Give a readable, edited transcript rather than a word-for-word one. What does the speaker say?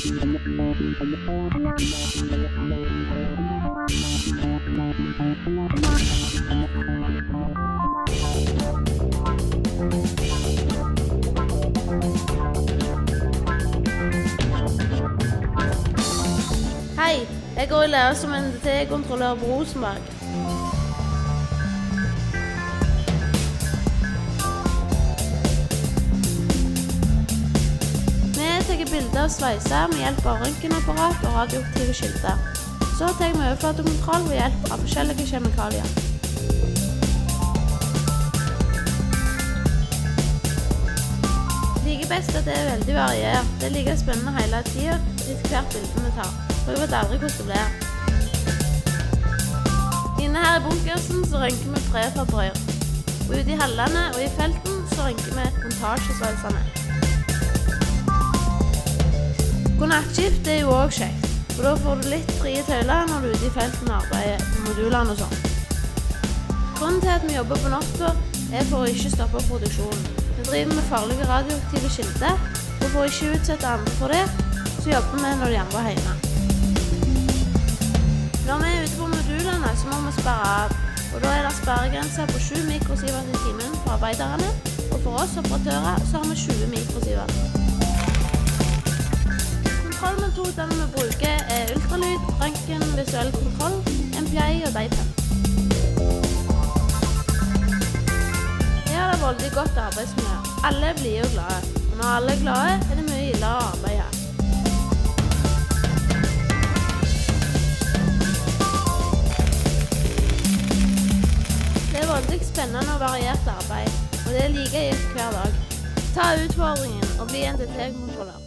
Hei, jeg går i lære som NDT-kontrollør på Rosenberg. Vi tar bilder av sveiser med hjelp av røntgenapparat og radioaktive skilter. Så tar vi overflatekontroll ved hjelp av forskjellige kjemikalier. Jeg liker best at det er veldig variert. Det er like spennende hele tiden i hvert bilde vi tar. Og jeg vet aldri hvordan det blir. Inne her i bunkersen så rønker vi prefabrøyer. Og ute i hallene og i felten så rønker vi montasjesveisene. Konnaktskift er jo også kjekt, for da får du litt frie tøyler når du er ute i felten og arbeider på modulene og sånn. Grunnen til at vi jobber på natta er for å ikke stoppe produksjonen. Vi driver med farlige radioaktive skilter, og for å ikke utsette andre for det, så jobber vi når de andre er hjemme. Når vi er ute på modulene, så må vi sperre av, og da er det sperregrenser på 7 mikrosievert i timen for arbeiderne, og for oss operatører så har vi 20 mikrosievert. Kontrollmetodene vi bruker er ultralyd, røntgen, visuell kontroll, MPI og DIPEM. Her er det veldig godt arbeidsmiljø. Alle blir jo glade, og når alle er glade er det mye gildere å arbeide her. Det er veldig spennende og variert arbeid, og det er like gitt hver dag. Ta utfordringen og bli NDT-kontrollør.